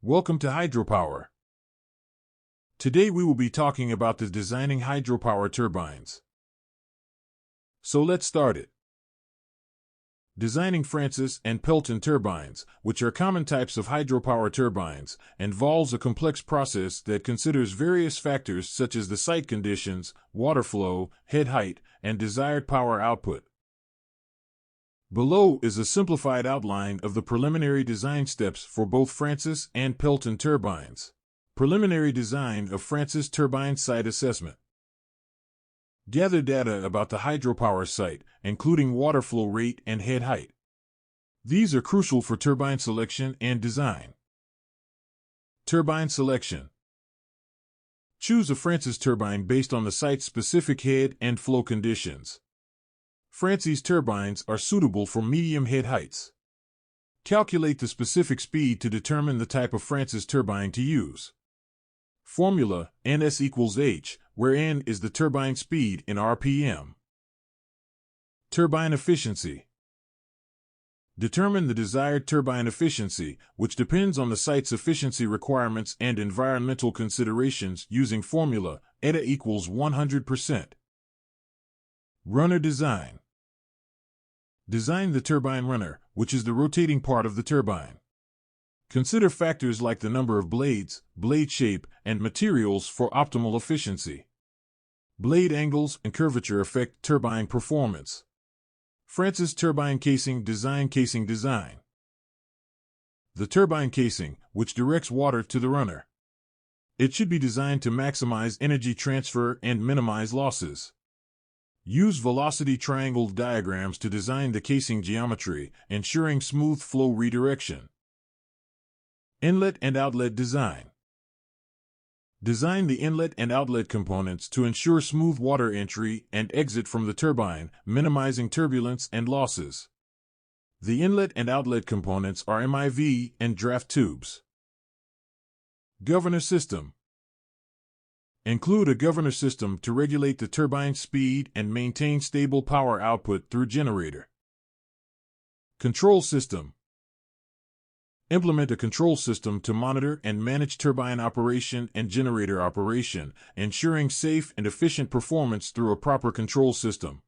Welcome to Hydropower. Today we will be talking about designing hydropower turbines. So let's start it. Designing Francis and Pelton turbines, which are common types of hydropower turbines, involves a complex process that considers various factors such as the site conditions, water flow, head height, and desired power output. Below is a simplified outline of the preliminary design steps for both Francis and Pelton turbines. Preliminary design of Francis turbine site assessment. Gather data about the hydropower site, including water flow rate and head height. These are crucial for turbine selection and design. Turbine selection. Choose a Francis turbine based on the site's specific head and flow conditions. Francis turbines are suitable for medium head heights. Calculate the specific speed to determine the type of Francis turbine to use. Formula, Ns equals H, where N is the turbine speed in RPM. Turbine efficiency. Determine the desired turbine efficiency, which depends on the site's efficiency requirements and environmental considerations using formula, eta equals 100%. Runner design. Design the turbine runner, which is the rotating part of the turbine. Consider factors like the number of blades, blade shape, and materials for optimal efficiency. Blade angles and curvature affect turbine performance. Francis turbine casing design. The turbine casing, which directs water to the runner. It should be designed to maximize energy transfer and minimize losses. Use velocity triangle diagrams to design the casing geometry, ensuring smooth flow redirection. Inlet and outlet design. Design the inlet and outlet components to ensure smooth water entry and exit from the turbine, minimizing turbulence and losses. The inlet and outlet components are MIV and draft tubes. Governor system. Include a governor system to regulate the turbine speed and maintain stable power output through generator. Control system. Implement a control system to monitor and manage turbine operation and generator operation, ensuring safe and efficient performance through a proper control system.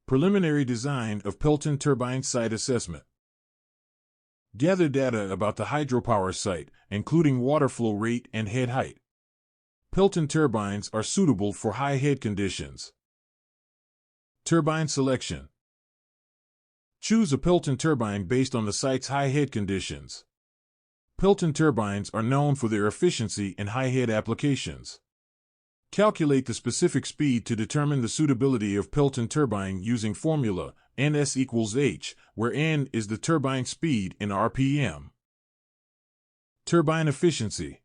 Preliminary design of Pelton turbine site assessment. Gather data about the hydropower site, including water flow rate and head height. Pelton turbines are suitable for high head conditions. Turbine selection. Choose a Pelton turbine based on the site's high head conditions. Pelton turbines are known for their efficiency in high head applications. Calculate the specific speed to determine the suitability of Pelton turbine using formula, Ns equals H, where N is the turbine speed in RPM. Turbine efficiency.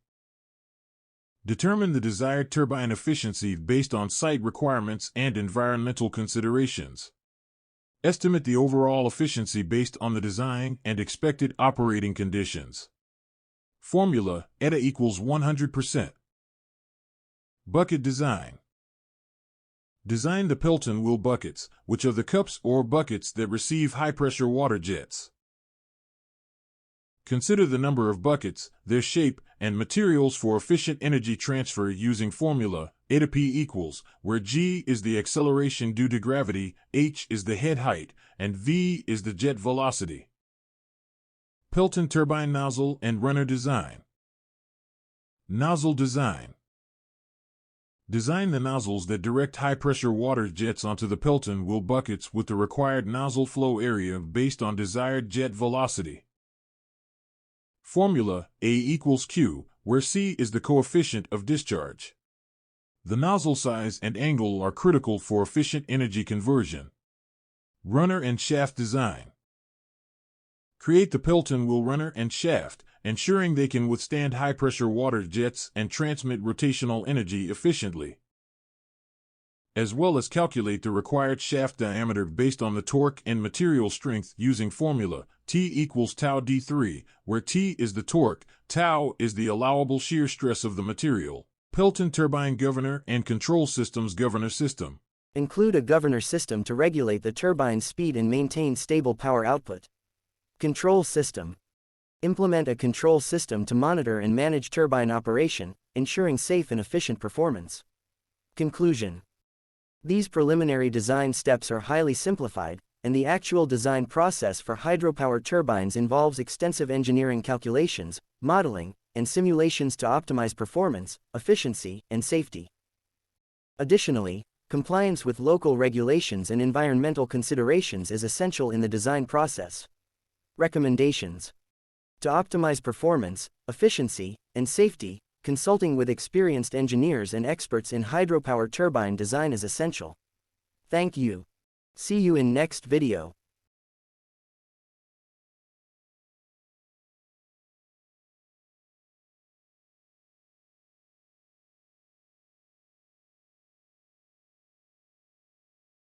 Determine the desired turbine efficiency based on site requirements and environmental considerations. Estimate the overall efficiency based on the design and expected operating conditions. Formula, eta equals 100%. Bucket design. Design the Pelton wheel buckets, which are the cups or buckets that receive high-pressure water jets. Consider the number of buckets, their shape, and materials for efficient energy transfer using formula, eta P equals, where G is the acceleration due to gravity, H is the head height, and V is the jet velocity. Pelton turbine nozzle and runner design. Nozzle design. Design the nozzles that direct high-pressure water jets onto the Pelton wheel buckets with the required nozzle flow area based on desired jet velocity. Formula, A equals Q, where C is the coefficient of discharge. The nozzle size and angle are critical for efficient energy conversion. Runner and shaft design. Create the Pelton wheel runner and shaft, ensuring they can withstand high-pressure water jets and transmit rotational energy efficiently, as well as calculate the required shaft diameter based on the torque and material strength using formula, T equals tau D3, where T is the torque, tau is the allowable shear stress of the material. Pelton turbine governor and control systems. Governor system. Include a governor system to regulate the turbine's speed and maintain stable power output. Control system. Implement a control system to monitor and manage turbine operation, ensuring safe and efficient performance. Conclusion. These preliminary design steps are highly simplified, and the actual design process for hydropower turbines involves extensive engineering calculations, modeling, and simulations to optimize performance, efficiency, and safety. Additionally, compliance with local regulations and environmental considerations is essential in the design process. Recommendations. To optimize performance, efficiency, and safety, consulting with experienced engineers and experts in hydropower turbine design is essential. Thank you. See you in next video.